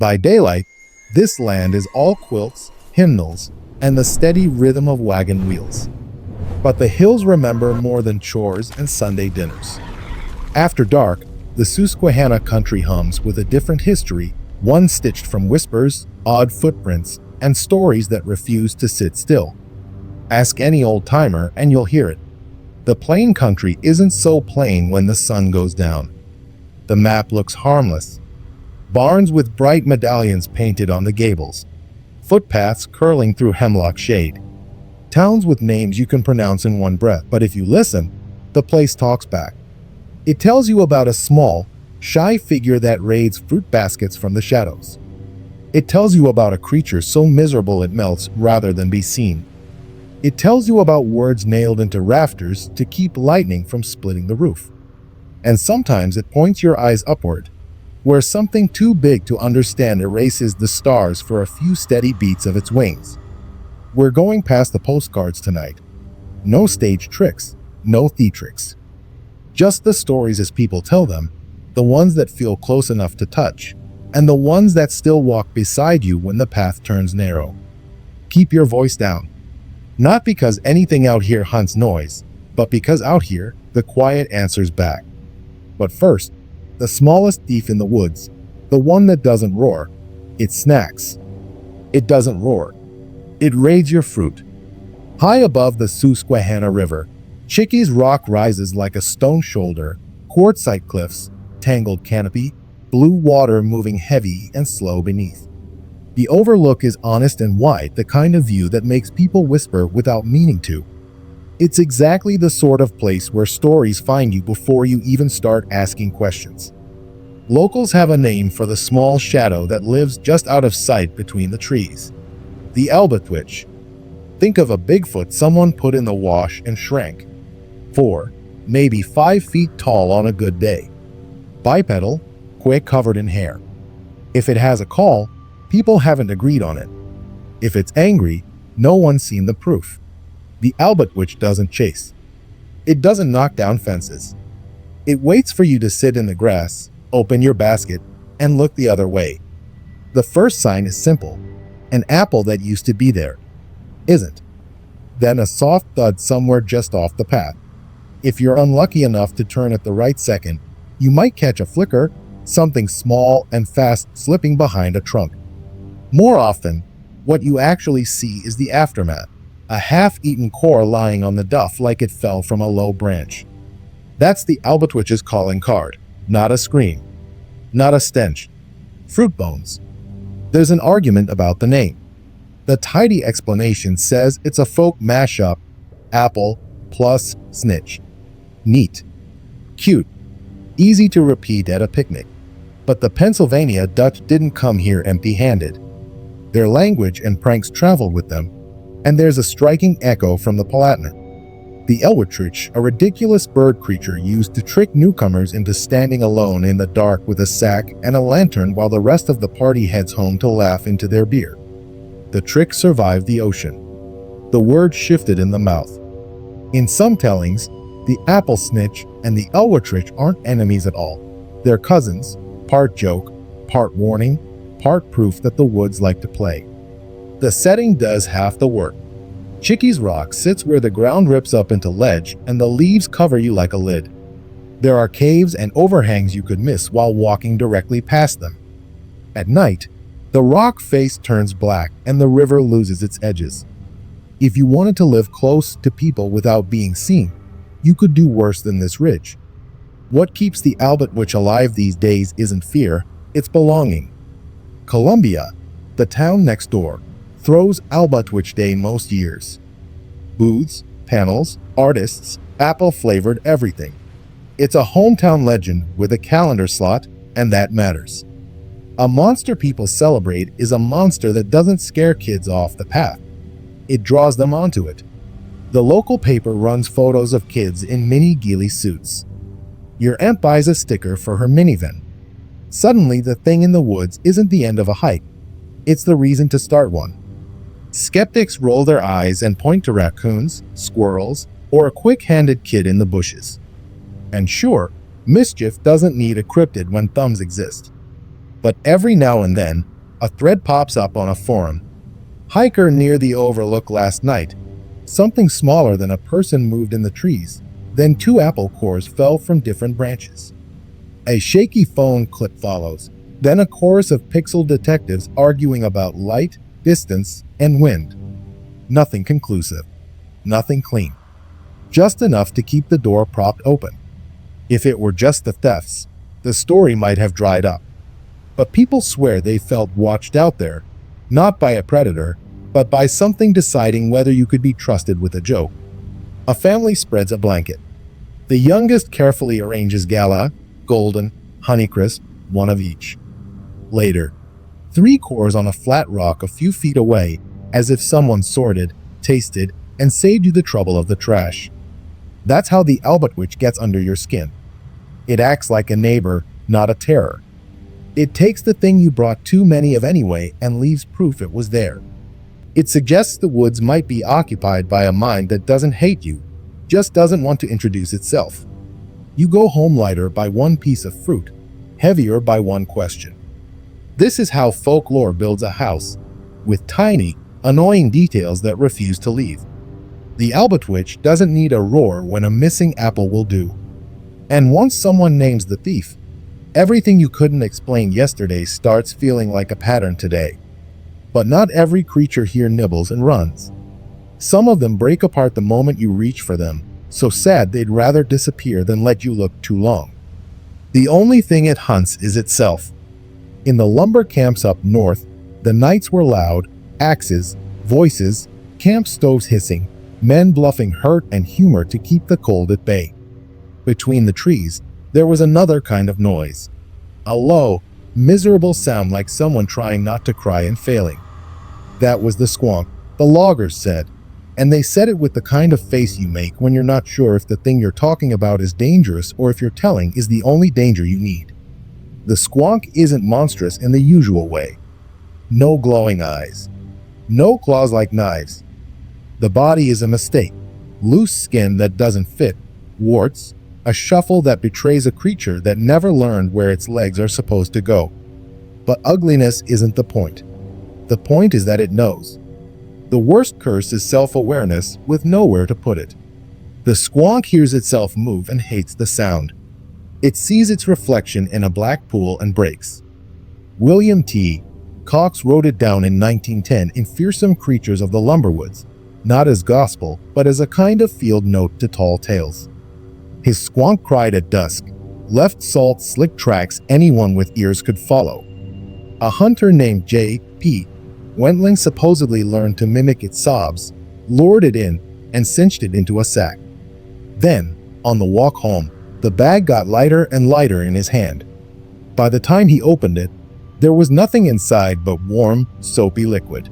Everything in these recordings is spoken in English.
By daylight, this land is all quilts, hymnals, and the steady rhythm of wagon wheels. But the hills remember more than chores and Sunday dinners. After dark, the Susquehanna country hums with a different history, one stitched from whispers, odd footprints, and stories that refuse to sit still. Ask any old-timer and you'll hear it. The plain country isn't so plain when the sun goes down. The map looks harmless. Barns with bright medallions painted on the gables. Footpaths curling through hemlock shade. Towns with names you can pronounce in one breath, but if you listen, the place talks back. It tells you about a small, shy figure that raids fruit baskets from the shadows. It tells you about a creature so miserable it melts rather than be seen. It tells you about words nailed into rafters to keep lightning from splitting the roof. And sometimes it points your eyes upward, where something too big to understand erases the stars for a few steady beats of its wings. We're going past the postcards tonight. No stage tricks, no theatrics. Just the stories as people tell them, the ones that feel close enough to touch, and the ones that still walk beside you when the path turns narrow. Keep your voice down. Not because anything out here hunts noise, but because out here, the quiet answers back. But first, the smallest thief in the woods, the one that doesn't roar, it snacks. It doesn't roar. It raids your fruit. High above the Susquehanna River, Chickee's Rock rises like a stone shoulder, quartzite cliffs, tangled canopy, blue water moving heavy and slow beneath. The overlook is honest and wide, the kind of view that makes people whisper without meaning to. It's exactly the sort of place where stories find you before you even start asking questions. Locals have a name for the small shadow that lives just out of sight between the trees. The Albatwitch. Think of a Bigfoot someone put in the wash and shrank. 4, maybe 5 feet tall on a good day. Bipedal, quick, covered in hair. If it has a call, people haven't agreed on it. If it's angry, no one's seen the proof. The Albatwitch doesn't chase. It doesn't knock down fences. It waits for you to sit in the grass, open your basket, and look the other way. The first sign is simple. An apple that used to be there isn't. Then a soft thud somewhere just off the path. If you're unlucky enough to turn at the right second, you might catch a flicker, something small and fast slipping behind a trunk. More often, what you actually see is the aftermath, a half-eaten core lying on the duff like it fell from a low branch. That's the Albatwitch's calling card, not a scream, not a stench. Fruit bones. There's an argument about the name. The tidy explanation says it's a folk mashup, apple plus snitch. Neat. Cute. Easy to repeat at a picnic. But the Pennsylvania Dutch didn't come here empty-handed. Their language and pranks traveled with them, and there's a striking echo from the Palatinate. The Elwittrich, a ridiculous bird creature used to trick newcomers into standing alone in the dark with a sack and a lantern while the rest of the party heads home to laugh into their beer. The trick survived the ocean. The word shifted in the mouth. In some tellings, the apple snitch and the Elwittrich aren't enemies at all. They're cousins, part joke, part warning, part proof that the woods like to play. The setting does half the work. Chickee's Rock sits where the ground rips up into ledge and the leaves cover you like a lid. There are caves and overhangs you could miss while walking directly past them. At night, the rock face turns black and the river loses its edges. If you wanted to live close to people without being seen, you could do worse than this ridge. What keeps the Albatwitch alive these days isn't fear, it's belonging. Columbia, the town next door, throws Albatwitch Day most years. Booths, panels, artists, apple-flavored everything. It's a hometown legend with a calendar slot, and that matters. A monster people celebrate is a monster that doesn't scare kids off the path. It draws them onto it. The local paper runs photos of kids in mini ghillie suits. Your aunt buys a sticker for her minivan. Suddenly, the thing in the woods isn't the end of a hike. It's the reason to start one. Skeptics roll their eyes and point to raccoons, squirrels, or a quick-handed kid in the bushes. And sure, mischief doesn't need a cryptid when thumbs exist. But every now and then, A thread pops up on a forum. Hiker near the overlook last night. Something smaller than a person moved in the trees. Then 2 apple cores fell from different branches. A shaky phone clip follows. Then a chorus of pixel detectives arguing about light, distance, and wind. Nothing conclusive. Nothing clean. Just enough to keep the door propped open. If it were just the thefts, the story might have dried up. But people swear they felt watched out there, not by a predator, but by something deciding whether you could be trusted with a joke. A family spreads a blanket. The youngest carefully arranges gala, golden, honeycrisp, one of each. Later, 3 cores on a flat rock a few feet away, as if someone sorted, tasted, and saved you the trouble of the trash. That's how the Albert gets under your skin. It acts like a neighbor, not a terror. It takes the thing you brought too many of anyway and leaves proof it was there. It suggests the woods might be occupied by a mind that doesn't hate you, just doesn't want to introduce itself. You go home lighter by 1 piece of fruit, heavier by 1 question. This is how folklore builds a house, with tiny, annoying details that refuse to leave. The Albert Witch doesn't need a roar when a missing apple will do. And once someone names the thief, everything you couldn't explain yesterday starts feeling like a pattern today. But not every creature here nibbles and runs. Some of them break apart the moment you reach for them, so sad they'd rather disappear than let you look too long. The only thing it hunts is itself. In the lumber camps up north, the nights were loud, axes, voices, camp stoves hissing, men bluffing hurt and humor to keep the cold at bay. Between the trees, there was another kind of noise. A low, miserable sound like someone trying not to cry and failing. That was the squonk, the loggers said, and they said it with the kind of face you make when you're not sure if the thing you're talking about is dangerous or if you're telling is the only danger you need. The squonk isn't monstrous in the usual way. No glowing eyes. No claws like knives. The body is a mistake. Loose skin that doesn't fit. Warts. A shuffle that betrays a creature that never learned where its legs are supposed to go. But ugliness isn't the point. The point is that it knows. The worst curse is self-awareness with nowhere to put it. The squonk hears itself move and hates the sound. It sees its reflection in a black pool and breaks. William T. Cox wrote it down in 1910 in Fearsome Creatures of the Lumberwoods, not as gospel, but as a kind of field note to tall tales. His squonk cried at dusk, left salt slick tracks anyone with ears could follow. A hunter named J.P. Wentling supposedly learned to mimic its sobs, lured it in, and cinched it into a sack. Then, on the walk home, the bag got lighter and lighter in his hand. By the time he opened it, there was nothing inside but warm, soapy liquid.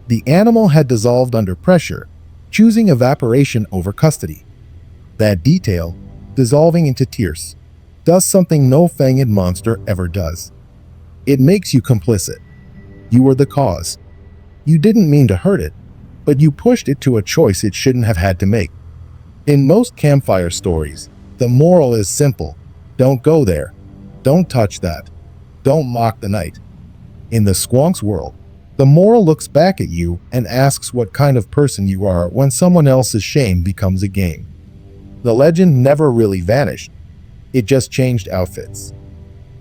The animal had dissolved under pressure, choosing evaporation over custody. That detail, dissolving into tears, does something no fanged monster ever does. It makes you complicit. You were the cause. You didn't mean to hurt it, but you pushed it to a choice it shouldn't have had to make. In most campfire stories, the moral is simple. Don't go there. Don't touch that. Don't mock the night. In the squonk's world, the moral looks back at you and asks what kind of person you are when someone else's shame becomes a game. The legend never really vanished. It just changed outfits.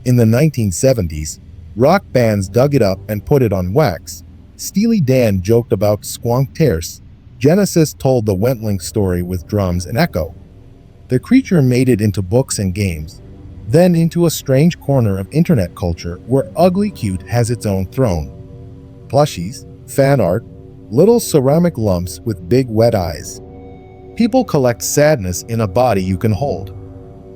In the 1970s, rock bands dug it up and put it on wax. Steely Dan joked about squonk tears. Genesis told the Wentling story with drums and echo. The creature made it into books and games, then into a strange corner of internet culture where Ugly Cute has its own throne. Plushies, fan art, little ceramic lumps with big wet eyes. People collect sadness in a body you can hold.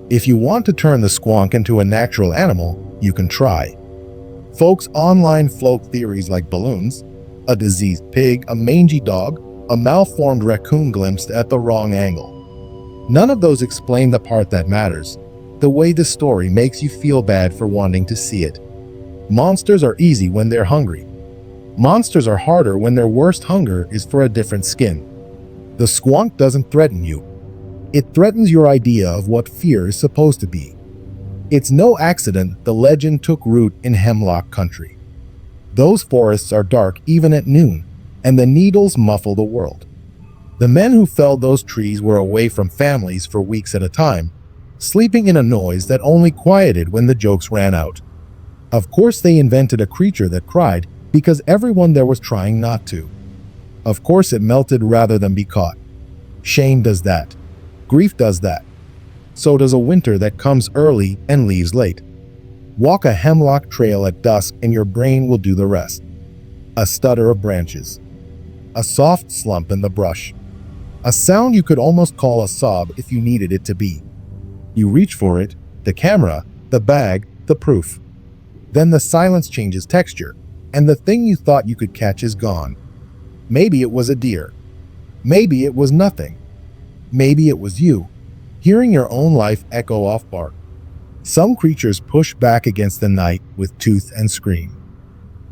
If you want to turn the squonk into a natural animal, you can try. Folks online float theories like balloons, a diseased pig, a mangy dog, a malformed raccoon glimpsed at the wrong angle. None of those explain the part that matters, the way the story makes you feel bad for wanting to see it. Monsters are easy when they're hungry. Monsters are harder when their worst hunger is for a different skin. The squonk doesn't threaten you. It threatens your idea of what fear is supposed to be. It's no accident the legend took root in Hemlock Country. Those forests are dark even at noon, and the needles muffle the world. The men who felled those trees were away from families for weeks at a time, sleeping in a noise that only quieted when the jokes ran out. Of course, they invented a creature that cried because everyone there was trying not to. Of course, it melted rather than be caught. Shame does that. Grief does that. So does a winter that comes early and leaves late. Walk a hemlock trail at dusk and your brain will do the rest. A stutter of branches. A soft slump in the brush. A sound you could almost call a sob if you needed it to be. You reach for it, the camera, the bag, the proof. Then the silence changes texture, and the thing you thought you could catch is gone. Maybe it was a deer. Maybe it was nothing. Maybe it was you, hearing your own life echo off bark. Some creatures push back against the night with tooth and scream.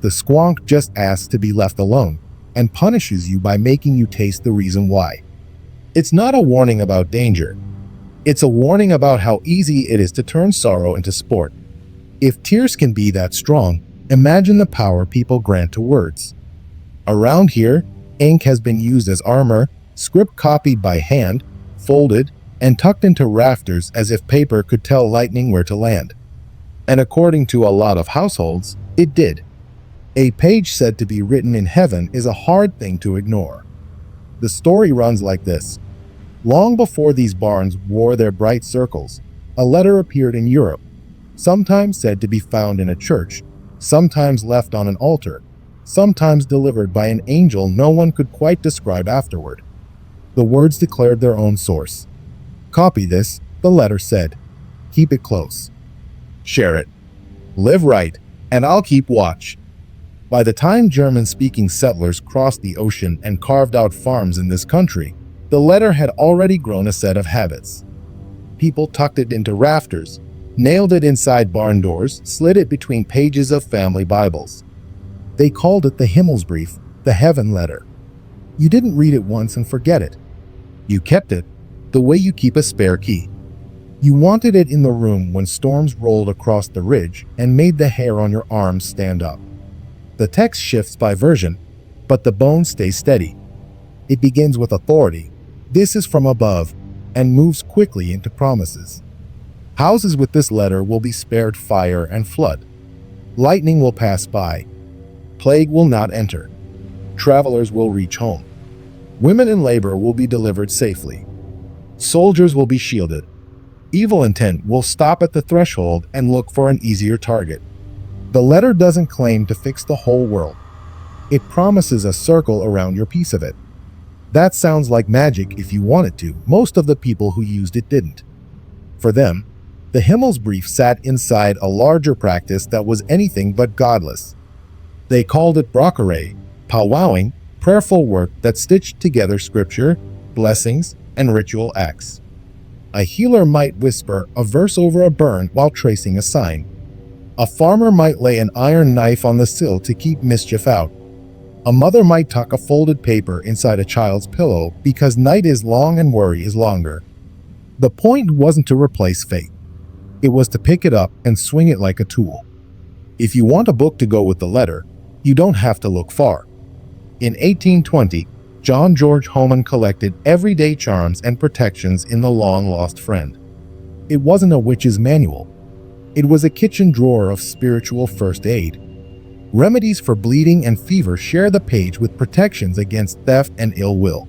The squonk just asks to be left alone and punishes you by making you taste the reason why. It's not a warning about danger. It's a warning about how easy it is to turn sorrow into sport. If tears can be that strong, imagine the power people grant to words. Around here, ink has been used as armor, script copied by hand, folded, and tucked into rafters as if paper could tell lightning where to land. And according to a lot of households, it did. A page said to be written in heaven is a hard thing to ignore. The story runs like this. Long before these barns wore their bright circles, a letter appeared in Europe, sometimes said to be found in a church, sometimes left on an altar, sometimes delivered by an angel no one could quite describe afterward. The words declared their own source. Copy this, the letter said. Keep it close. Share it. Live right, and I'll keep watch. By the time German-speaking settlers crossed the ocean and carved out farms in this country, the letter had already grown a set of habits. People tucked it into rafters, nailed it inside barn doors, slid it between pages of family Bibles. They called it the Himmelsbrief, the heaven letter. You didn't read it once and forget it. You kept it, the way you keep a spare key. You wanted it in the room when storms rolled across the ridge and made the hair on your arms stand up. The text shifts by version, but the bones stay steady. It begins with authority. This is from above, and moves quickly into promises. Houses with this letter will be spared fire and flood. Lightning will pass by. Plague will not enter. Travelers will reach home. Women in labor will be delivered safely. Soldiers will be shielded. Evil intent will stop at the threshold and look for an easier target. The letter doesn't claim to fix the whole world. It promises a circle around your piece of it. That sounds like magic if you want it to. Most of the people who used it didn't. For them, the Himmelsbrief sat inside a larger practice that was anything but godless. They called it brochere, powwowing, prayerful work that stitched together scripture, blessings, and ritual acts. A healer might whisper a verse over a burn while tracing a sign. A farmer might lay an iron knife on the sill to keep mischief out. A mother might tuck a folded paper inside a child's pillow because night is long and worry is longer. The point wasn't to replace faith. It was to pick it up and swing it like a tool. If you want a book to go with the letter, you don't have to look far. In 1820, John George Homan collected everyday charms and protections in The Long-Lost Friend. It wasn't a witch's manual. It was a kitchen drawer of spiritual first aid. Remedies for bleeding and fever share the page with protections against theft and ill will.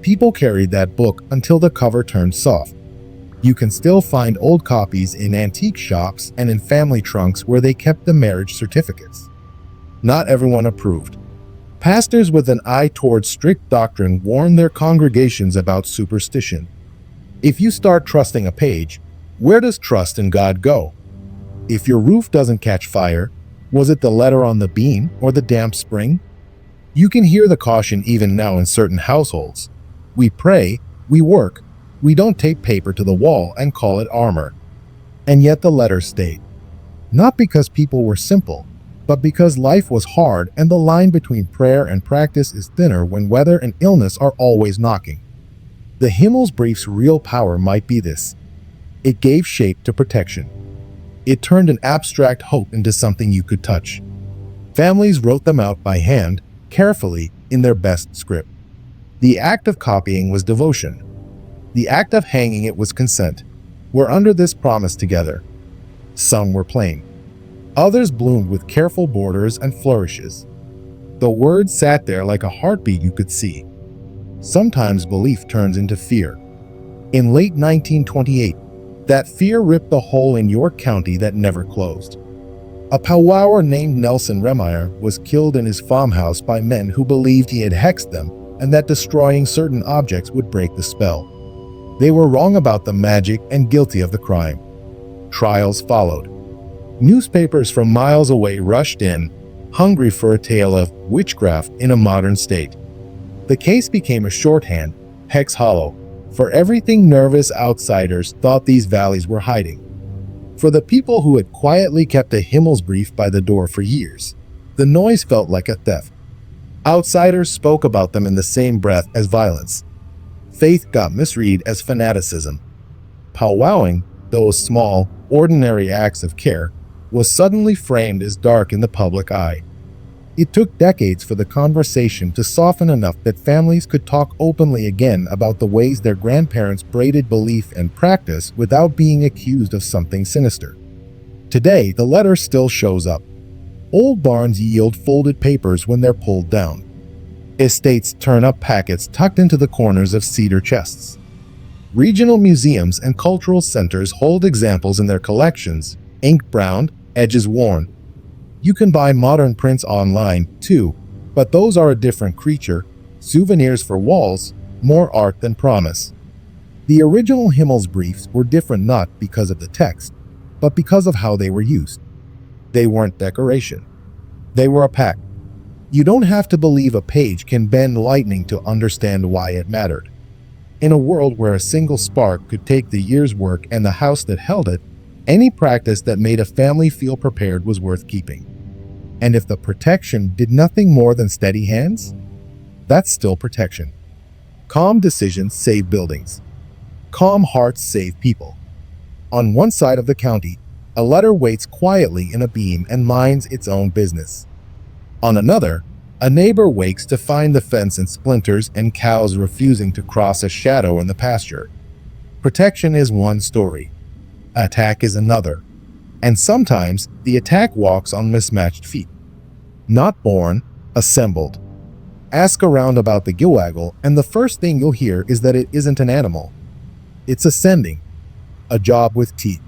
People carried that book until the cover turned soft. You can still find old copies in antique shops and in family trunks where they kept the marriage certificates. Not everyone approved. Pastors with an eye towards strict doctrine warned their congregations about superstition. If you start trusting a page, where does trust in God go? If your roof doesn't catch fire, was it the letter on the beam or the damp spring? You can hear the caution even now in certain households. We pray, we work, we don't tape paper to the wall and call it armor. And yet the letter stayed. Not because people were simple, but because life was hard and the line between prayer and practice is thinner when weather and illness are always knocking. The Himmelsbrief's real power might be this. It gave shape to protection. It turned an abstract hope into something you could touch. Families wrote them out by hand, carefully, in their best script. The act of copying was devotion. The act of hanging it was consent. We're under this promise together. Some were plain. Others bloomed with careful borders and flourishes. The words sat there like a heartbeat you could see. Sometimes belief turns into fear. In late 1928, that fear ripped a hole in York County that never closed. A powwower named Nelson Remire was killed in his farmhouse by men who believed he had hexed them and that destroying certain objects would break the spell. They were wrong about the magic and guilty of the crime. Trials followed. Newspapers from miles away rushed in, hungry for a tale of witchcraft in a modern state. The case became a shorthand, Hex Hollow, for everything nervous outsiders thought these valleys were hiding. For the people who had quietly kept a Himmelsbrief by the door for years, the noise felt like a theft. Outsiders spoke about them in the same breath as violence. Faith got misread as fanaticism. Powwowing, those small, ordinary acts of care, was suddenly framed as dark in the public eye. It took decades for the conversation to soften enough that families could talk openly again about the ways their grandparents braided belief and practice without being accused of something sinister. Today, the letter still shows up. Old barns yield folded papers when they're pulled down. Estates turn up packets tucked into the corners of cedar chests. Regional museums and cultural centers hold examples in their collections, ink browned, edges worn. You can buy modern prints online, too, but those are a different creature, souvenirs for walls, more art than promise. The original Himmelsbriefs were different not because of the text, but because of how they were used. They weren't decoration. They were a pact. You don't have to believe a page can bend lightning to understand why it mattered. In a world where a single spark could take the year's work and the house that held it, any practice that made a family feel prepared was worth keeping. And if the protection did nothing more than steady hands, that's still protection. Calm decisions save buildings. Calm hearts save people. On one side of the county, a letter waits quietly in a beam and minds its own business. On another, a neighbor wakes to find the fence in splinters and cows refusing to cross a shadow in the pasture. Protection is one story. Attack is another. And sometimes the attack walks on mismatched feet. Not born, assembled. Ask around about the gilwaggle, and the first thing you'll hear is that it isn't an animal. It's ascending. A job with teeth.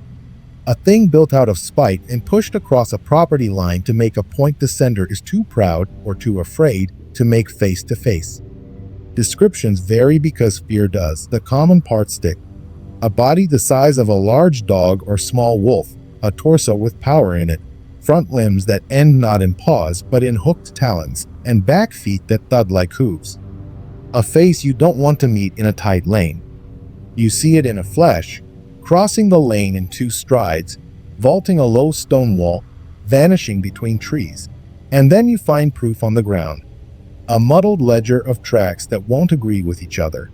A thing built out of spite and pushed across a property line to make a point the sender is too proud or too afraid to make face to face. Descriptions vary because fear does. The common parts stick. A body the size of a large dog or small wolf, a torso with power in it, front limbs that end not in paws but in hooked talons, and back feet that thud like hooves. A face you don't want to meet in a tight lane. You see it in a flash, crossing the lane in 2 strides, vaulting a low stone wall, vanishing between trees, and then you find proof on the ground. A muddled ledger of tracks that won't agree with each other.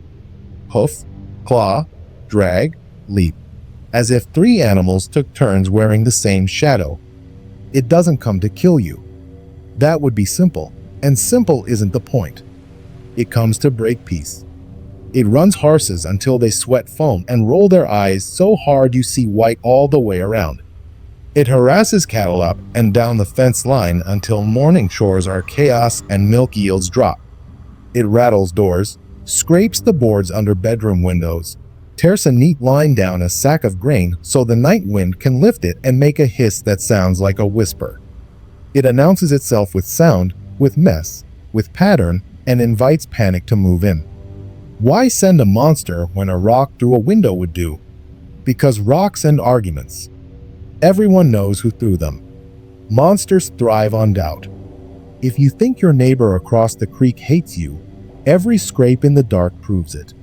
Hoof, claw, drag, leap. As if 3 animals took turns wearing the same shadow. It doesn't come to kill you. That would be simple, and simple isn't the point. It comes to break peace. It runs horses until they sweat foam and roll their eyes so hard you see white all the way around. It harasses cattle up and down the fence line until morning chores are chaos and milk yields drop. It rattles doors, scrapes the boards under bedroom windows, tears a neat line down a sack of grain so the night wind can lift it and make a hiss that sounds like a whisper. It announces itself with sound, with mess, with pattern, and invites panic to move in. Why send a monster when a rock through a window would do? Because rocks end arguments. Everyone knows who threw them. Monsters thrive on doubt. If you think your neighbor across the creek hates you, every scrape in the dark proves it.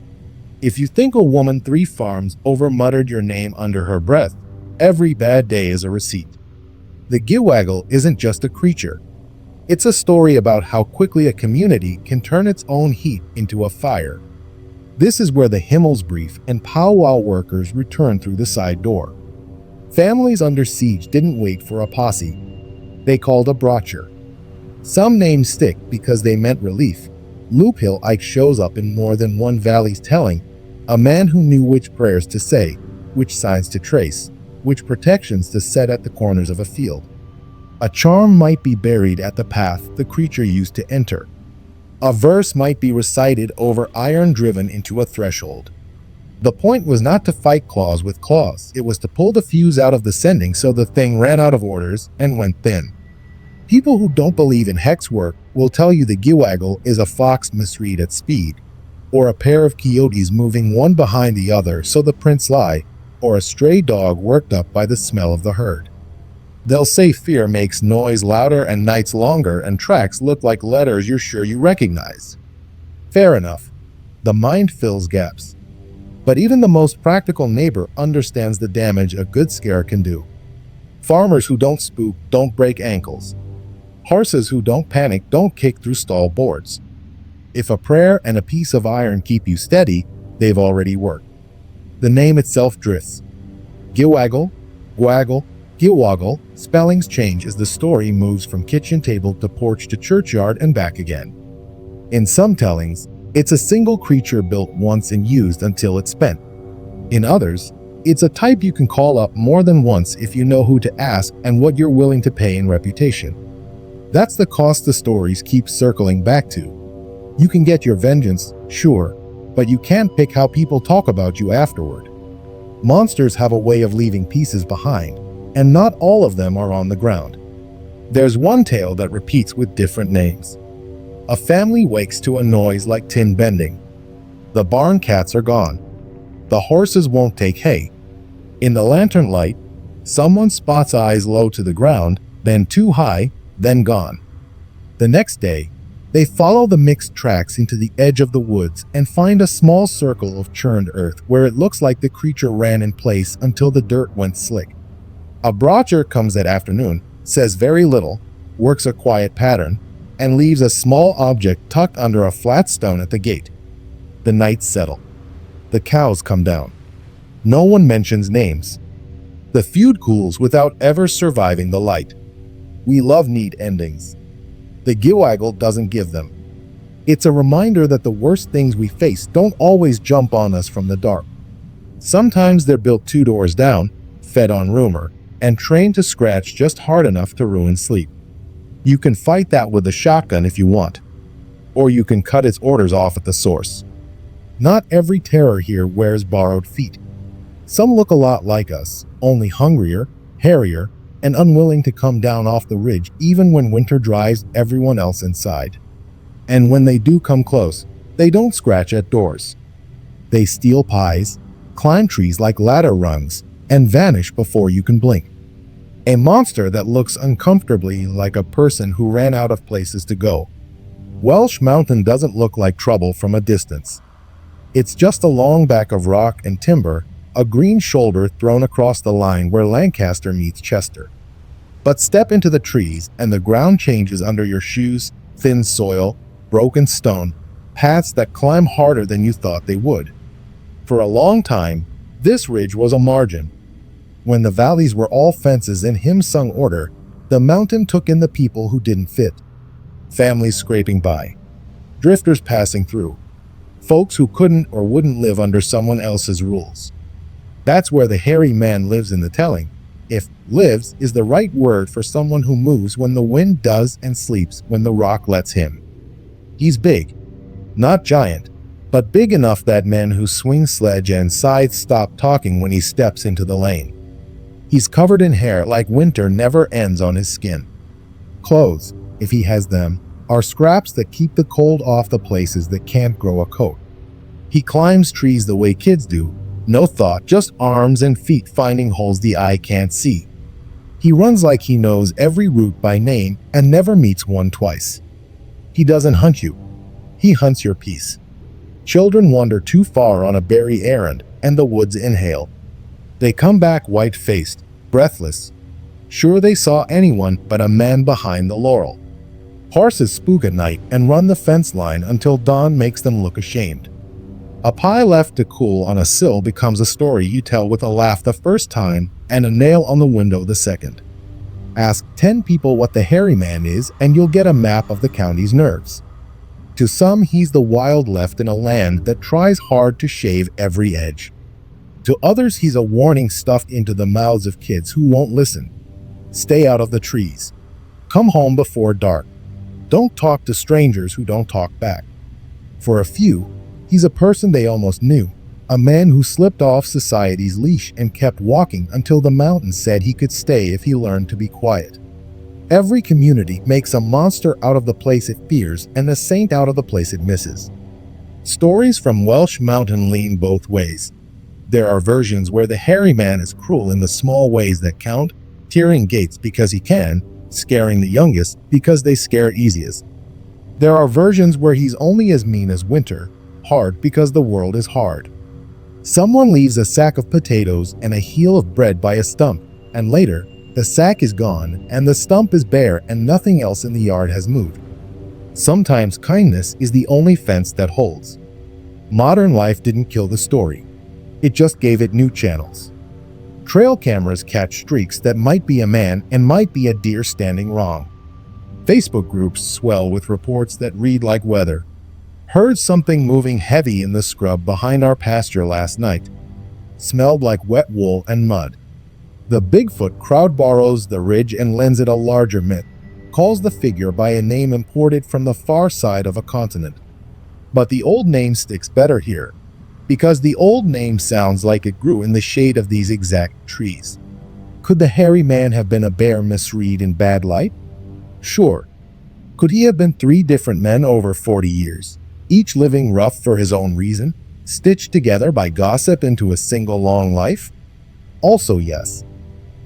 If you think a woman 3 farms over muttered your name under her breath, every bad day is a receipt. The gilwaggle isn't just a creature. It's a story about how quickly a community can turn its own heat into a fire. This is where the Himmelsbrief and powwow workers return through the side door. Families under siege didn't wait for a posse. They called a brotcher. Some names stick because they meant relief. Loop Hill Ike shows up in more than one valley's telling, a man who knew which prayers to say, which signs to trace, which protections to set at the corners of a field. A charm might be buried at the path the creature used to enter. A verse might be recited over iron driven into a threshold. The point was not to fight claws with claws, it was to pull the fuse out of the sending so the thing ran out of orders and went thin. People who don't believe in hex work will tell you the Giwaggle is a fox misread at speed, or a pair of coyotes moving one behind the other so the prints lie, or a stray dog worked up by the smell of the herd. They'll say fear makes noise louder and nights longer and tracks look like letters you're sure you recognize. Fair enough. The mind fills gaps. But even the most practical neighbor understands the damage a good scare can do. Farmers who don't spook don't break ankles. Horses who don't panic don't kick through stall boards. If a prayer and a piece of iron keep you steady, they've already worked. The name itself drifts. Giwaggle, Gwaggle, Giwaggle, spellings change as the story moves from kitchen table to porch to churchyard and back again. In some tellings, it's a single creature built once and used until it's spent. In others, it's a type you can call up more than once if you know who to ask and what you're willing to pay in reputation. That's the cost the stories keep circling back to. You can get your vengeance, sure, but you can't pick how people talk about you afterward. Monsters have a way of leaving pieces behind, and not all of them are on the ground. There's one tale that repeats with different names. A family wakes to a noise like tin bending. The barn cats are gone. The horses won't take hay. In the lantern light, someone spots eyes low to the ground, then too high, then gone. The next day, they follow the mixed tracks into the edge of the woods and find a small circle of churned earth where it looks like the creature ran in place until the dirt went slick. A brotcher comes that afternoon, says very little, works a quiet pattern, and leaves a small object tucked under a flat stone at the gate. The nights settle. The cows come down. No one mentions names. The feud cools without ever surviving the light. We love neat endings. The Giwaggle doesn't give them. It's a reminder that the worst things we face don't always jump on us from the dark. Sometimes they're built 2 doors down, fed on rumor, and trained to scratch just hard enough to ruin sleep. You can fight that with a shotgun if you want, or you can cut its orders off at the source. Not every terror here wears borrowed feet. Some look a lot like us, only hungrier, hairier, and unwilling to come down off the ridge even when winter drives everyone else inside. And when they do come close, they don't scratch at doors. They steal pies, climb trees like ladder rungs, and vanish before you can blink. A monster that looks uncomfortably like a person who ran out of places to go. Welsh Mountain doesn't look like trouble from a distance. It's just a long back of rock and timber, a green shoulder thrown across the line where Lancaster meets Chester. But step into the trees and the ground changes under your shoes, thin soil, broken stone, paths that climb harder than you thought they would. For a long time, this ridge was a margin. When the valleys were all fences in hymn-sung order, the mountain took in the people who didn't fit. Families scraping by. Drifters passing through. Folks who couldn't or wouldn't live under someone else's rules. That's where the hairy man lives in the telling, if lives is the right word for someone who moves when the wind does and sleeps when the rock lets him. He's big, not giant, but big enough that men who swing sledge and scythe stop talking when he steps into the lane. He's covered in hair like winter never ends on his skin. Clothes, if he has them, are scraps that keep the cold off the places that can't grow a coat. He climbs trees the way kids do, no thought, just arms and feet finding holes the eye can't see. He runs like he knows every route by name and never meets one twice. He doesn't hunt you. He hunts your peace. Children wander too far on a berry errand, and the woods inhale. They come back white-faced, breathless, sure they saw anyone but a man behind the laurel. Horses spook at night and run the fence line until dawn makes them look ashamed. A pie left to cool on a sill becomes a story you tell with a laugh the first time and a nail on the window the second. Ask 10 people what the hairy man is and you'll get a map of the county's nerves. To some, he's the wild left in a land that tries hard to shave every edge. To others, he's a warning stuffed into the mouths of kids who won't listen. Stay out of the trees. Come home before dark. Don't talk to strangers who don't talk back. For a few, he's a person they almost knew, a man who slipped off society's leash and kept walking until the mountains said he could stay if he learned to be quiet. Every community makes a monster out of the place it fears and a saint out of the place it misses. Stories from Welsh Mountain lean both ways. There are versions where the hairy man is cruel in the small ways that count, tearing gates because he can, scaring the youngest because they scare easiest. There are versions where he's only as mean as winter, hard because the world is hard. Someone leaves a sack of potatoes and a heel of bread by a stump, and later, the sack is gone and the stump is bare and nothing else in the yard has moved. Sometimes kindness is the only fence that holds. Modern life didn't kill the story. It just gave it new channels. Trail cameras catch streaks that might be a man and might be a deer standing wrong. Facebook groups swell with reports that read like weather. Heard something moving heavy in the scrub behind our pasture last night. Smelled like wet wool and mud. The Bigfoot crowd borrows the ridge and lends it a larger myth, calls the figure by a name imported from the far side of a continent. But the old name sticks better here, because the old name sounds like it grew in the shade of these exact trees. Could the hairy man have been a bear misread in bad light? Sure. Could he have been 3 different men over 40 years, each living rough for his own reason, stitched together by gossip into a single long life? Also yes.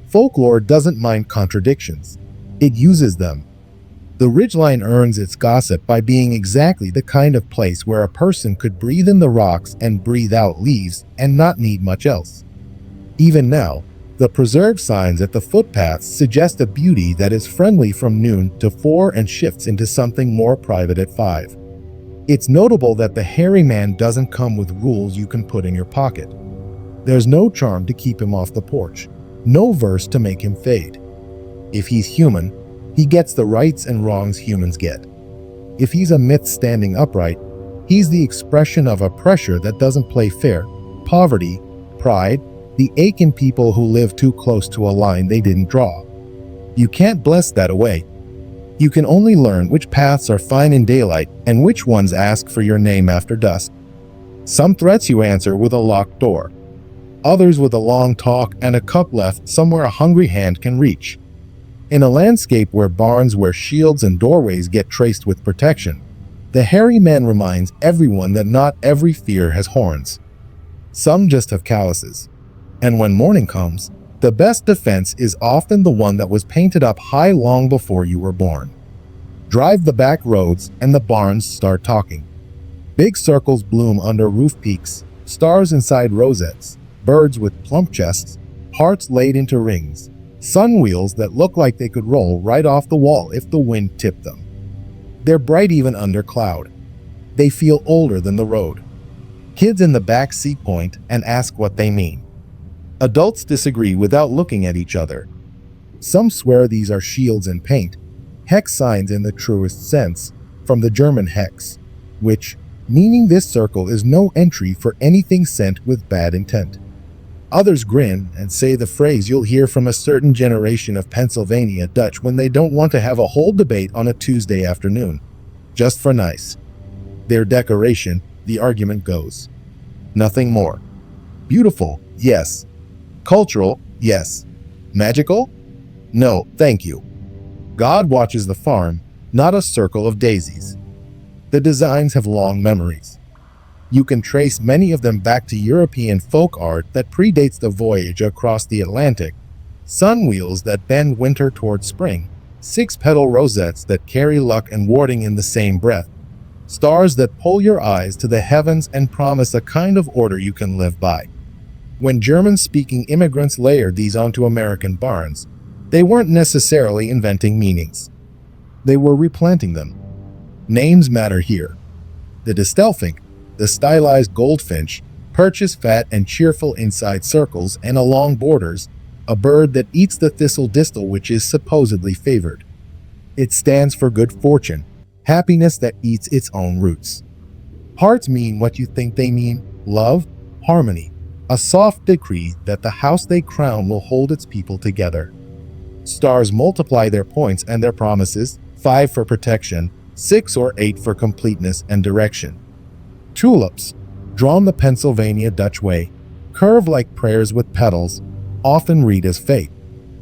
Folklore doesn't mind contradictions. It uses them. The ridgeline earns its gossip by being exactly the kind of place where a person could breathe in the rocks and breathe out leaves and not need much else. Even now, the preserved signs at the footpaths suggest a beauty that is friendly from noon to 4 and shifts into something more private at 5. It's notable that the hairy man doesn't come with rules you can put in your pocket. There's no charm to keep him off the porch, no verse to make him fade. If he's human, he gets the rights and wrongs humans get. If he's a myth standing upright, he's the expression of a pressure that doesn't play fair, poverty, pride, the ache in people who live too close to a line they didn't draw. You can't bless that away. You can only learn which paths are fine in daylight and which ones ask for your name after dusk. Some threats you answer with a locked door. Others with a long talk and a cup left somewhere a hungry hand can reach. In a landscape where barns wear shields and doorways get traced with protection, the hairy man reminds everyone that not every fear has horns. Some just have calluses. And when morning comes, the best defense is often the one that was painted up high long before you were born. Drive the back roads and the barns start talking. Big circles bloom under roof peaks, stars inside rosettes, birds with plump chests, hearts laid into rings, sun wheels that look like they could roll right off the wall if the wind tipped them. They're bright even under cloud. They feel older than the road. Kids in the back seat point and ask what they mean. Adults disagree without looking at each other. Some swear these are shields and paint, hex signs in the truest sense, from the German hex, which, meaning this circle is no entry for anything sent with bad intent. Others grin and say the phrase you'll hear from a certain generation of Pennsylvania Dutch when they don't want to have a whole debate on a Tuesday afternoon. Just for nice. Their decoration, the argument goes. Nothing more. Beautiful, yes. Cultural, yes. Magical? No, thank you. God watches the farm, not a circle of daisies. The designs have long memories. You can trace many of them back to European folk art that predates the voyage across the Atlantic, sun wheels that bend winter toward spring, 6-petal rosettes that carry luck and warding in the same breath, stars that pull your eyes to the heavens and promise a kind of order you can live by. When German-speaking immigrants layered these onto American barns, they weren't necessarily inventing meanings. They were replanting them. Names matter here. The distelfink, the stylized goldfinch, perches fat and cheerful inside circles and along borders, a bird that eats the thistle distal which is supposedly favored. It stands for good fortune, happiness that eats its own roots. Hearts mean what you think they mean: love, harmony, a soft decree that the house they crown will hold its people together. Stars multiply their points and their promises, 5 for protection, 6 or 8 for completeness and direction. Tulips, drawn the Pennsylvania Dutch way, curve like prayers with petals, often read as fate,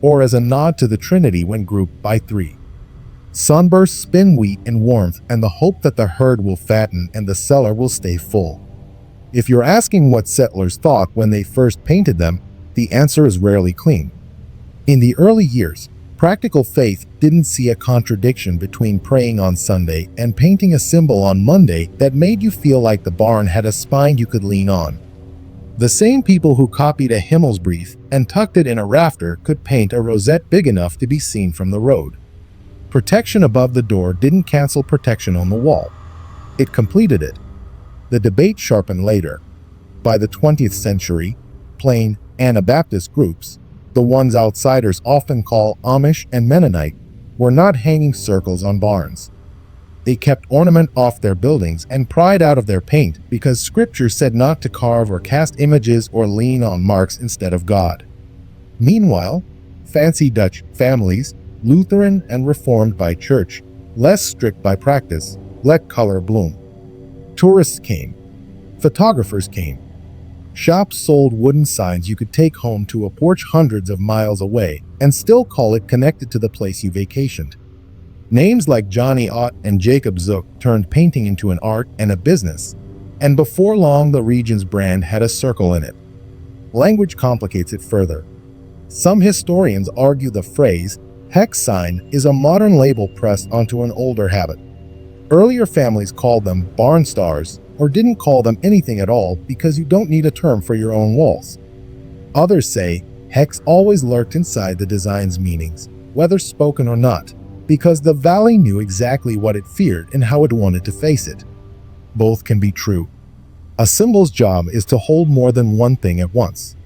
or as a nod to the Trinity when grouped by 3. Sunbursts spin wheat in warmth and the hope that the herd will fatten and the cellar will stay full. If you're asking what settlers thought when they first painted them, the answer is rarely clean. In the early years, practical faith didn't see a contradiction between praying on Sunday and painting a symbol on Monday that made you feel like the barn had a spine you could lean on. The same people who copied a Himmelsbrief and tucked it in a rafter could paint a rosette big enough to be seen from the road. Protection above the door didn't cancel protection on the wall. It completed it. The debate sharpened later. By the 20th century, plain Anabaptist groups, the ones outsiders often call Amish and Mennonite, were not hanging circles on barns. They kept ornament off their buildings and pride out of their paint because scripture said not to carve or cast images or lean on marks instead of God. Meanwhile, fancy Dutch families, Lutheran and Reformed by church, less strict by practice, let color bloom. Tourists came. Photographers came. Shops sold wooden signs you could take home to a porch hundreds of miles away and still call it connected to the place you vacationed. Names like Johnny Ott and Jacob Zook turned painting into an art and a business, and before long the region's brand had a circle in it. Language complicates it further. Some historians argue the phrase hex sign is a modern label pressed onto an older habit. Earlier families called them barn stars or didn't call them anything at all because you don't need a term for your own walls. Others say hex always lurked inside the design's meanings, whether spoken or not, because the valley knew exactly what it feared and how it wanted to face it. Both can be true. A symbol's job is to hold more than one thing at once.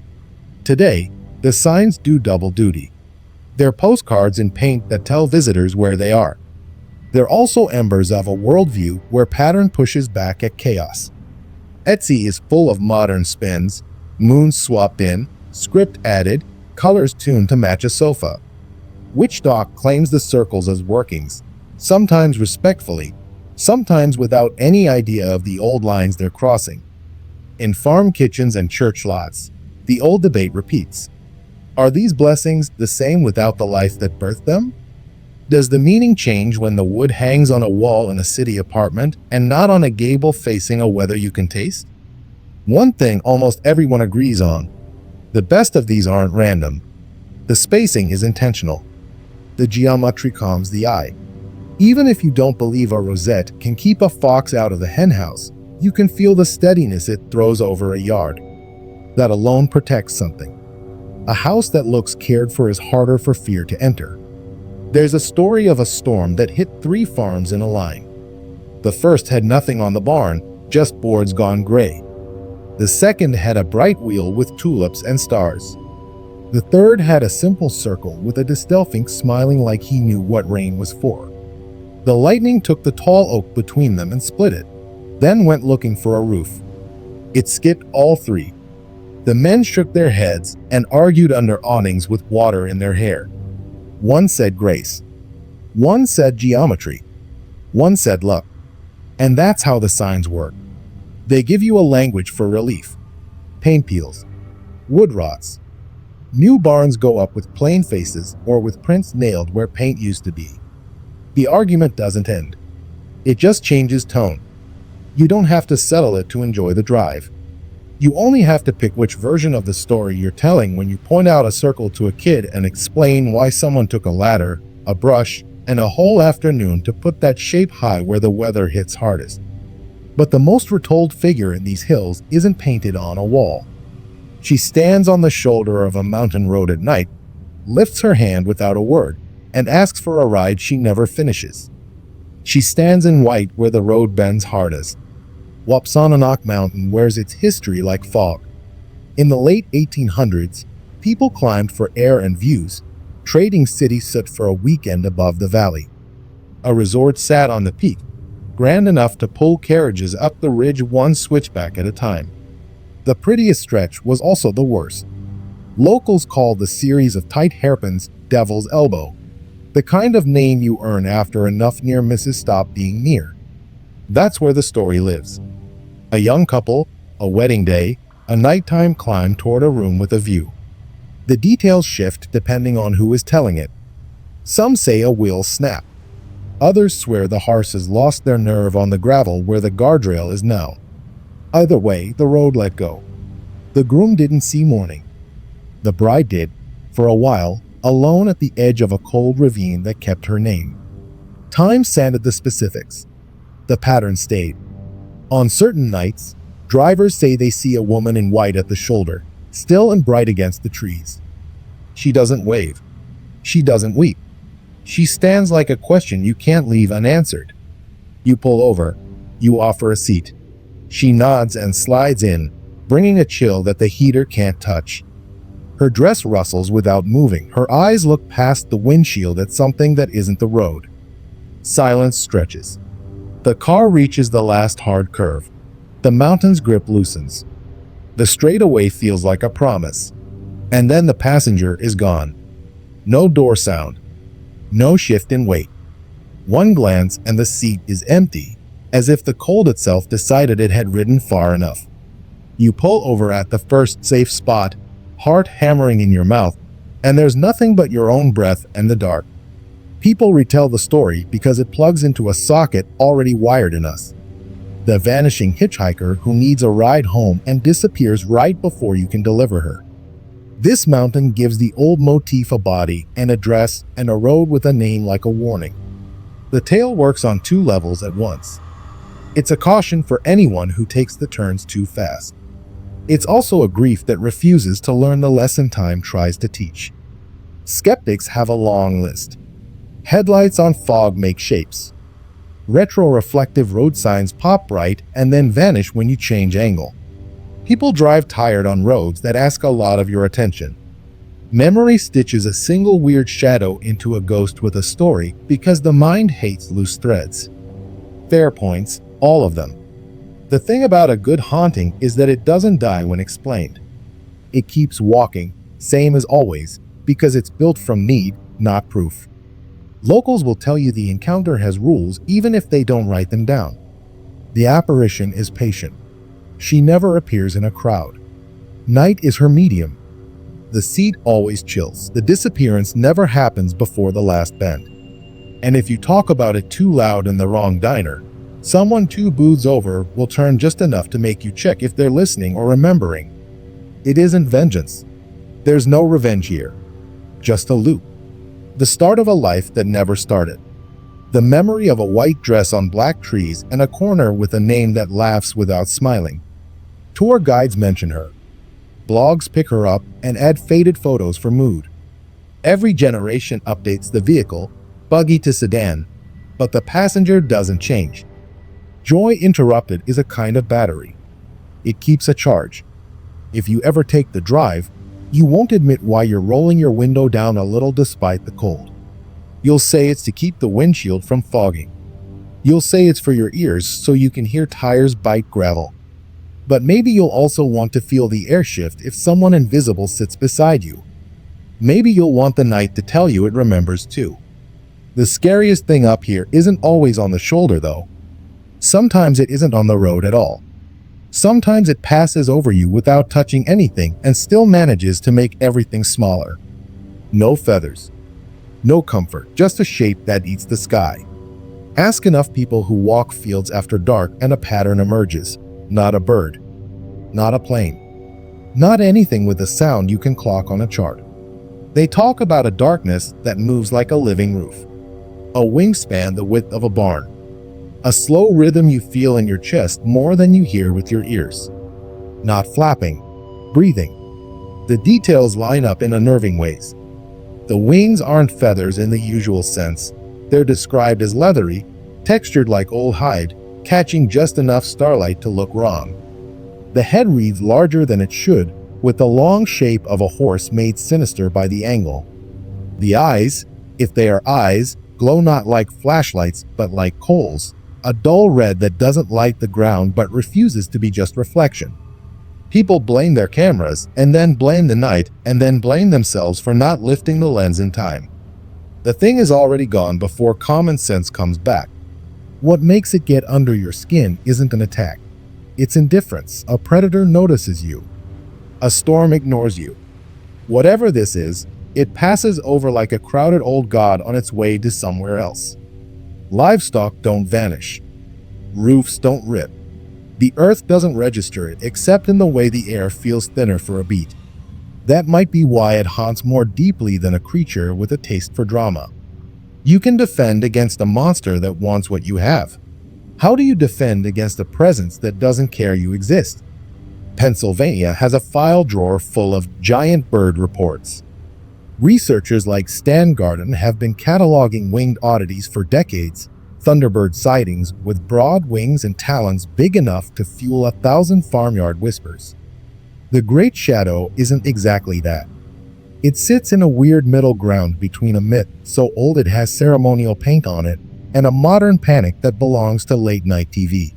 Today, the signs do double duty. They're postcards in paint that tell visitors where they are. They're also embers of a worldview where pattern pushes back at chaos. Etsy is full of modern spins, moons swapped in, script added, colors tuned to match a sofa. Witchdock claims the circles as workings, sometimes respectfully, sometimes without any idea of the old lines they're crossing. In farm kitchens and church lots, the old debate repeats. Are these blessings the same without the life that birthed them? Does the meaning change when the wood hangs on a wall in a city apartment and not on a gable facing a weather you can taste? One thing almost everyone agrees on: the best of these aren't random. The spacing is intentional. The geometry calms the eye. Even if you don't believe a rosette can keep a fox out of the henhouse, you can feel the steadiness it throws over a yard. That alone protects something. A house that looks cared for is harder for fear to enter. There's a story of a storm that hit 3 farms in a line. The first had nothing on the barn, just boards gone gray. The second had a bright wheel with tulips and stars. The third had a simple circle with a distelfink smiling like he knew what rain was for. The lightning took the tall oak between them and split it, then went looking for a roof. It skipped all 3. The men shook their heads and argued under awnings with water in their hair. One said grace. One said geometry. One said luck. And that's how the signs work. They give you a language for relief. Paint peels. Wood rots. New barns go up with plain faces or with prints nailed where paint used to be. The argument doesn't end. It just changes tone. You don't have to settle it to enjoy the drive. You only have to pick which version of the story you're telling when you point out a circle to a kid and explain why someone took a ladder, a brush, and a whole afternoon to put that shape high where the weather hits hardest. But the most retold figure in these hills isn't painted on a wall. She stands on the shoulder of a mountain road at night, lifts her hand without a word, and asks for a ride she never finishes. She stands in white where the road bends hardest. Wapsonanock Mountain wears its history like fog. In the late 1800s, People climbed for air and views, trading city soot for a weekend above the valley. A resort sat on the peak, grand enough to pull carriages up the ridge one switchback at a time. The prettiest stretch was also the worst. Locals called the series of tight hairpins Devil's Elbow, the kind of name you earn after enough near misses stop being near. That's where the story lives. A young couple, a wedding day, a nighttime climb toward a room with a view. The details shift depending on who is telling it. Some say a wheel snapped. Others swear the horses lost their nerve on the gravel where the guardrail is now. Either way, the road let go. The groom didn't see morning. The bride did, for a while, alone at the edge of a cold ravine that kept her name. Time sanded the specifics. The pattern stayed. On certain nights, drivers say they see a woman in white at the shoulder, still and bright against the trees. She doesn't wave. She doesn't weep. She stands like a question you can't leave unanswered. You pull over. You offer a seat. She nods and slides in, bringing a chill that the heater can't touch. Her dress rustles without moving. Her eyes look past the windshield at something that isn't the road. Silence stretches. The car reaches the last hard curve. The mountain's grip loosens. The straightaway feels like a promise. And then the passenger is gone. No door sound. No shift in weight. One glance and the seat is empty, as if the cold itself decided it had ridden far enough. You pull over at the first safe spot, heart hammering in your mouth, and there's nothing but your own breath and the dark. People retell the story because it plugs into a socket already wired in us. The vanishing hitchhiker who needs a ride home and disappears right before you can deliver her. This mountain gives the old motif a body, an address, and a road with a name like a warning. The tale works on two levels at once. It's a caution for anyone who takes the turns too fast. It's also a grief that refuses to learn the lesson time tries to teach. Skeptics have a long list. Headlights on fog make shapes. Retroreflective road signs pop bright and then vanish when you change angle. People drive tired on roads that ask a lot of your attention. Memory stitches a single weird shadow into a ghost with a story because the mind hates loose threads. Fair points, all of them. The thing about a good haunting is that it doesn't die when explained. It keeps walking, same as always, because it's built from need, not proof. Locals will tell you the encounter has rules even if they don't write them down. The apparition is patient. She never appears in a crowd. Night is her medium. The seat always chills. The disappearance never happens before the last bend. And if you talk about it too loud in the wrong diner, someone 2 booths over will turn just enough to make you check if they're listening or remembering. It isn't vengeance. There's no revenge here. Just a loop. The start of a life that never started. The memory of a white dress on black trees and a corner with a name that laughs without smiling. Tour guides mention her. Blogs pick her up and add faded photos for mood. Every generation updates the vehicle, buggy to sedan, but the passenger doesn't change. Joy interrupted is a kind of battery. It keeps a charge. If you ever take the drive, you won't admit why you're rolling your window down a little despite the cold. You'll say it's to keep the windshield from fogging. You'll say it's for your ears so you can hear tires bite gravel. But maybe you'll also want to feel the air shift if someone invisible sits beside you. Maybe you'll want the night to tell you it remembers too. The scariest thing up here isn't always on the shoulder though. Sometimes it isn't on the road at all. Sometimes it passes over you without touching anything and still manages to make everything smaller. No feathers. No comfort, just a shape that eats the sky. Ask enough people who walk fields after dark and a pattern emerges. Not a bird. Not a plane. Not anything with a sound you can clock on a chart. They talk about a darkness that moves like a living roof. A wingspan the width of a barn. A slow rhythm you feel in your chest more than you hear with your ears. Not flapping. Breathing. The details line up in unnerving ways. The wings aren't feathers in the usual sense. They're described as leathery, textured like old hide, catching just enough starlight to look wrong. The head reads larger than it should, with the long shape of a horse made sinister by the angle. The eyes, if they are eyes, glow not like flashlights but like coals, a dull red that doesn't light the ground but refuses to be just reflection. People blame their cameras, and then blame the night, and then blame themselves for not lifting the lens in time. The thing is already gone before common sense comes back. What makes it get under your skin isn't an attack. It's indifference. A predator notices you. A storm ignores you. Whatever this is, it passes over like a crowded old god on its way to somewhere else. Livestock don't vanish. Roofs don't rip. The earth doesn't register it except in the way the air feels thinner for a beat. That might be why it haunts more deeply than a creature with a taste for drama. You can defend against a monster that wants what you have. How do you defend against a presence that doesn't care you exist? Pennsylvania has a file drawer full of giant bird reports. Researchers like Stan Garden have been cataloging winged oddities for decades. Thunderbird sightings with broad wings and talons big enough to fuel 1,000 farmyard whispers. The Great Shadow isn't exactly that. It sits in a weird middle ground between a myth so old it has ceremonial paint on it and a modern panic that belongs to late-night TV.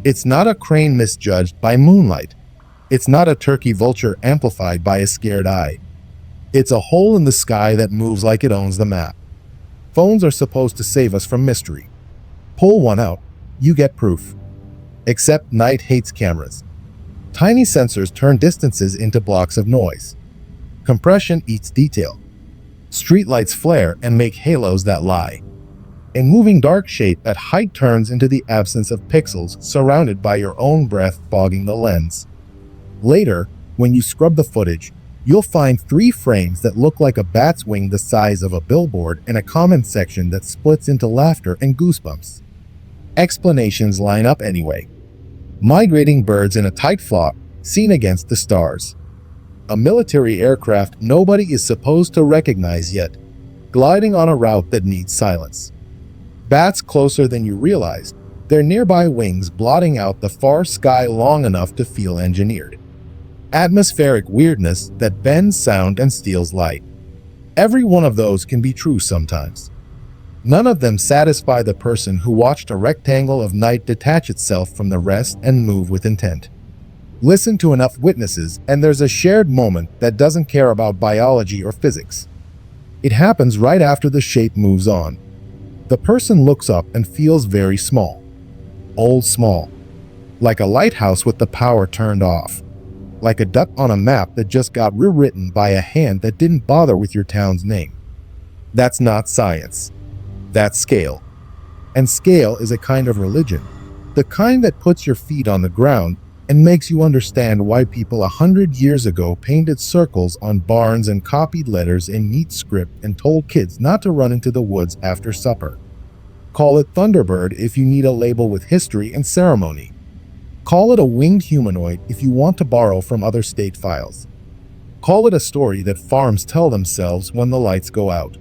It's not a crane misjudged by moonlight. It's not a turkey vulture amplified by a scared eye. It's a hole in the sky that moves like it owns the map. Phones are supposed to save us from mystery. Pull one out, you get proof. Except night hates cameras. Tiny sensors turn distances into blocks of noise. Compression eats detail. Streetlights flare and make halos that lie. A moving dark shape at height turns into the absence of pixels surrounded by your own breath fogging the lens. Later, when you scrub the footage, you'll find 3 frames that look like a bat's wing the size of a billboard and a comment section that splits into laughter and goosebumps. Explanations line up anyway. Migrating birds in a tight flock, seen against the stars. A military aircraft nobody is supposed to recognize yet, gliding on a route that needs silence. Bats closer than you realized, their nearby wings blotting out the far sky long enough to feel engineered. Atmospheric weirdness that bends sound and steals light. Every one of those can be true sometimes. None of them satisfy the person who watched a rectangle of night detach itself from the rest and move with intent. Listen to enough witnesses and there's a shared moment that doesn't care about biology or physics. It happens right after the shape moves on. The person looks up and feels very small. Old small. Like a lighthouse with the power turned off. Like a duck on a map that just got rewritten by a hand that didn't bother with your town's name. That's not science. That's scale. And scale is a kind of religion. The kind that puts your feet on the ground and makes you understand why people 100 years ago painted circles on barns and copied letters in neat script and told kids not to run into the woods after supper. Call it Thunderbird if you need a label with history and ceremony. Call it a winged humanoid if you want to borrow from other state files. Call it a story that farms tell themselves when the lights go out.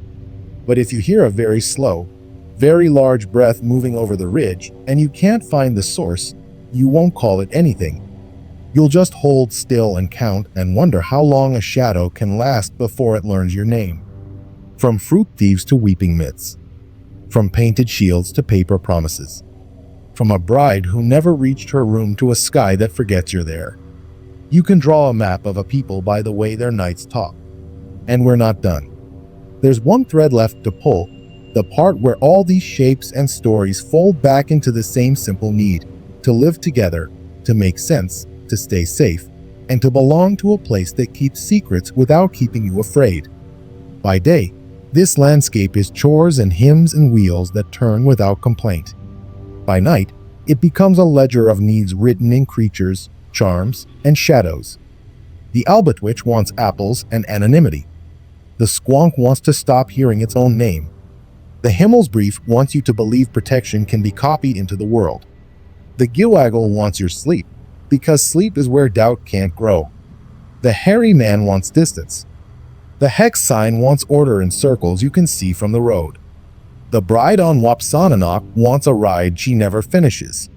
But if you hear a very slow, very large breath moving over the ridge and you can't find the source, you won't call it anything. You'll just hold still and count and wonder how long a shadow can last before it learns your name. From fruit thieves to weeping myths. From painted shields to paper promises. From a bride who never reached her room to a sky that forgets you're there. You can draw a map of a people by the way their nights talk. And we're not done. There's one thread left to pull, the part where all these shapes and stories fold back into the same simple need, to live together, to make sense, to stay safe, and to belong to a place that keeps secrets without keeping you afraid. By day, this landscape is chores and hymns and wheels that turn without complaint. By night, it becomes a ledger of needs written in creatures, charms, and shadows. The albatwitch wants apples and anonymity. The squonk wants to stop hearing its own name. The Himmelsbrief wants you to believe protection can be copied into the world. The Gilwaggle wants your sleep, because sleep is where doubt can't grow. The hairy man wants distance. The hex sign wants order in circles you can see from the road. The bride on Wapsananak wants a ride she never finishes.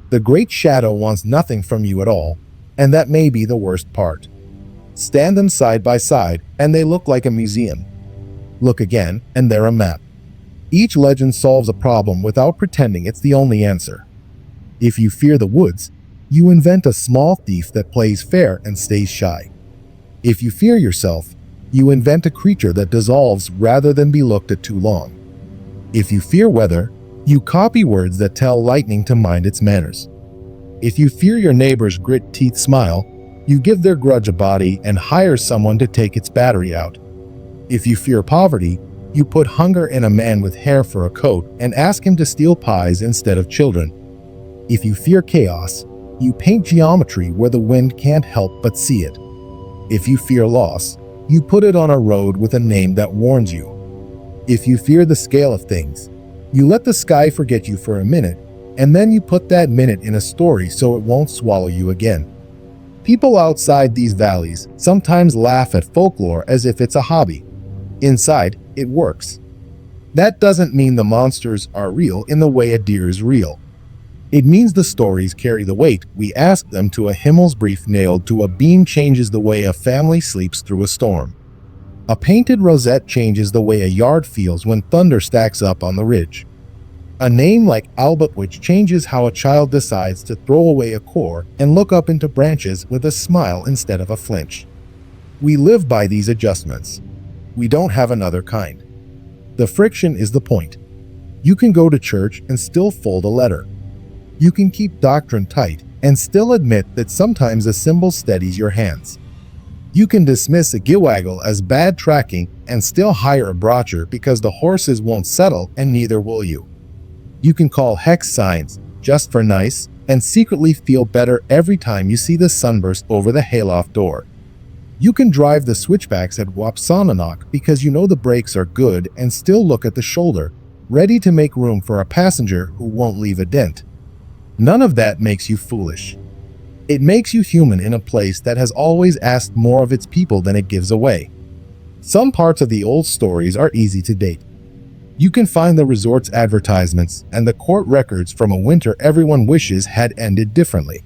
The Great Shadow wants nothing from you at all, and that may be the worst part. Stand them side by side, and they look like a museum. Look again, and they're a map. Each legend solves a problem without pretending it's the only answer. If you fear the woods, you invent a small thief that plays fair and stays shy. If you fear yourself, you invent a creature that dissolves rather than be looked at too long. If you fear weather, you copy words that tell lightning to mind its manners. If you fear your neighbor's grit-teeth smile, you give their grudge a body and hire someone to take its battery out. If you fear poverty, you put hunger in a man with hair for a coat and ask him to steal pies instead of children. If you fear chaos, you paint geometry where the wind can't help but see it. If you fear loss, you put it on a road with a name that warns you. If you fear the scale of things, you let the sky forget you for a minute, and then you put that minute in a story so it won't swallow you again. People outside these valleys sometimes laugh at folklore as if it's a hobby. Inside, it works. That doesn't mean the monsters are real in the way a deer is real. It means the stories carry the weight we ask them to. A Himmelsbrief nailed to a beam changes the way a family sleeps through a storm. A painted rosette changes the way a yard feels when thunder stacks up on the ridge. A name like Albutwitch changes how a child decides to throw away a core and look up into branches with a smile instead of a flinch. We live by these adjustments. We don't have another kind. The friction is the point. You can go to church and still fold a letter. You can keep doctrine tight and still admit that sometimes a symbol steadies your hands. You can dismiss a gilwaggle as bad tracking and still hire a brocher because the horses won't settle and neither will you. You can call hex signs just for nice and secretly feel better every time you see the sunburst over the hayloft door. You can drive the switchbacks at Wapsonanock because you know the brakes are good and still look at the shoulder, ready to make room for a passenger who won't leave a dent. None of that makes you foolish. It makes you human in a place that has always asked more of its people than it gives away. Some parts of the old stories are easy to date. You can find the resort's advertisements and the court records from a winter everyone wishes had ended differently.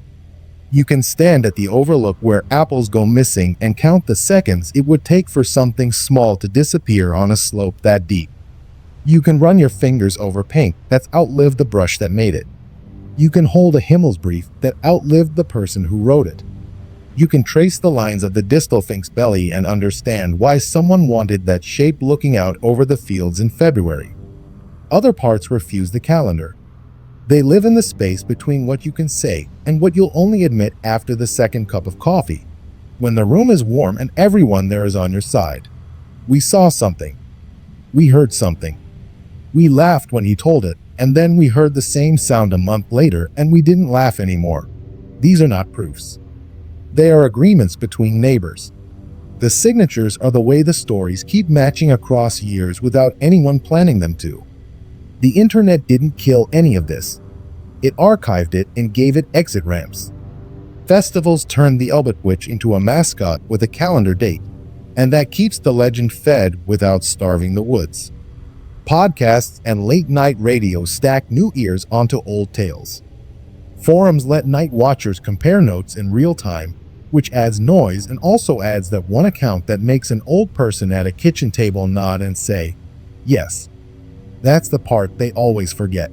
You can stand at the overlook where apples go missing and count the seconds it would take for something small to disappear on a slope that deep. You can run your fingers over paint that's outlived the brush that made it. You can hold a Himmelsbrief that outlived the person who wrote it. You can trace the lines of the Distelfink's belly and understand why someone wanted that shape looking out over the fields in February. Other parts refuse the calendar. They live in the space between what you can say and what you'll only admit after the second cup of coffee, when the room is warm and everyone there is on your side. We saw something. We heard something. We laughed when he told it, and then we heard the same sound a month later and we didn't laugh anymore. These are not proofs. They are agreements between neighbors. The signatures are the way the stories keep matching across years without anyone planning them to. The internet didn't kill any of this. It archived it and gave it exit ramps. Festivals turned the Albutwitch into a mascot with a calendar date, and that keeps the legend fed without starving the woods. Podcasts and late-night radio stack new ears onto old tales. Forums let night watchers compare notes in real time, which adds noise and also adds that one account that makes an old person at a kitchen table nod and say, yes. That's the part they always forget.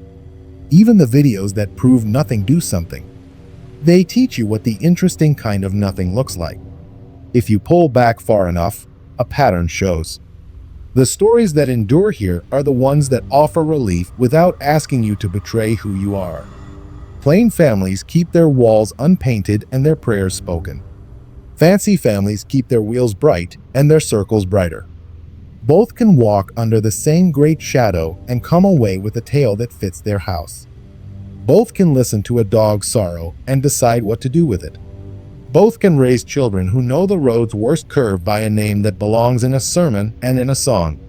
Even the videos that prove nothing do something. They teach you what the interesting kind of nothing looks like. If you pull back far enough, a pattern shows. The stories that endure here are the ones that offer relief without asking you to betray who you are. Plain families keep their walls unpainted and their prayers spoken. Fancy families keep their wheels bright and their circles brighter. Both can walk under the same great shadow and come away with a tale that fits their house. Both can listen to a dog's sorrow and decide what to do with it. Both can raise children who know the road's worst curve by a name that belongs in a sermon and in a song.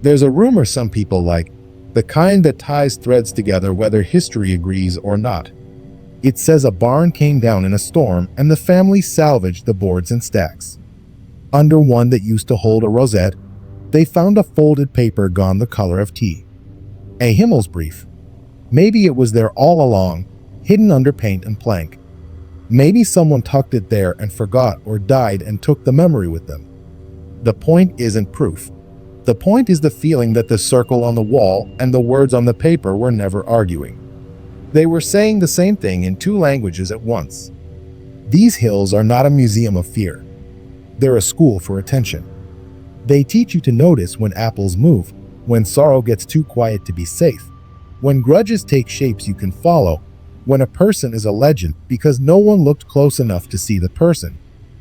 There's a rumor some people like, the kind that ties threads together whether history agrees or not. It says a barn came down in a storm and the family salvaged the boards and stacks. Under one that used to hold a rosette, they found a folded paper gone the color of tea. A Himmelsbrief. Maybe it was there all along, hidden under paint and plank. Maybe someone tucked it there and forgot or died and took the memory with them. The point isn't proof. The point is the feeling that the circle on the wall and the words on the paper were never arguing. They were saying the same thing in two languages at once. These hills are not a museum of fear. They're a school for attention. They teach you to notice when apples move, when sorrow gets too quiet to be safe, when grudges take shapes you can follow, when a person is a legend because no one looked close enough to see the person,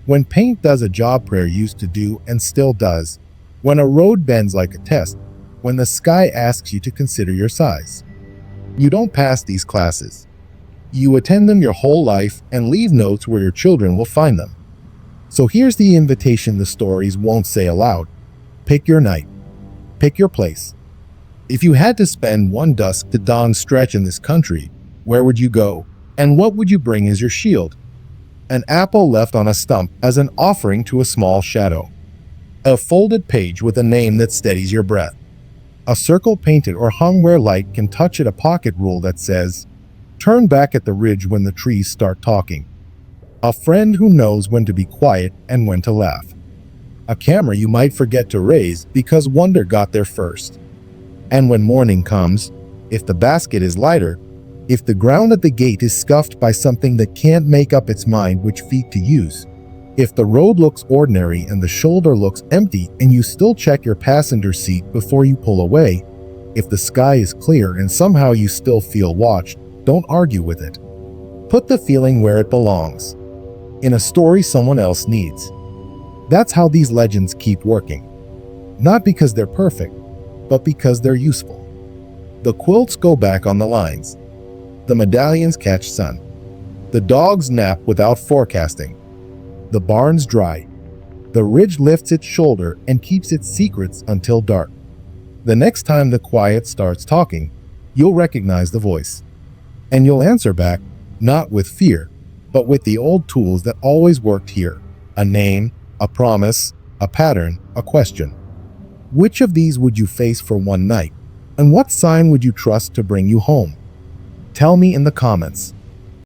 when paint does a job prayer used to do and still does, when a road bends like a test, when the sky asks you to consider your size. You don't pass these classes. You attend them your whole life and leave notes where your children will find them. So here's the invitation the stories won't say aloud. Pick your night. Pick your place. If you had to spend one dusk to dawn stretch in this country, where would you go? And what would you bring as your shield? An apple left on a stump as an offering to a small shadow. A folded page with a name that steadies your breath. A circle painted or hung where light can touch it, a pocket rule that says, "Turn back at the ridge when the trees start talking." A friend who knows when to be quiet and when to laugh. A camera you might forget to raise because wonder got there first. And when morning comes, if the basket is lighter, if the ground at the gate is scuffed by something that can't make up its mind which feet to use, if the road looks ordinary and the shoulder looks empty and you still check your passenger seat before you pull away, if the sky is clear and somehow you still feel watched, don't argue with it. Put the feeling where it belongs, in a story someone else needs. That's how these legends keep working. Not because they're perfect, but because they're useful. The quilts go back on the lines. The medallions catch sun. The dogs nap without forecasting. The barn's dry. The ridge lifts its shoulder and keeps its secrets until dark. The next time the quiet starts talking, you'll recognize the voice. And you'll answer back, not with fear, but with the old tools that always worked here. A name, a promise, a pattern, a question. Which of these would you face for one night? And what sign would you trust to bring you home? Tell me in the comments.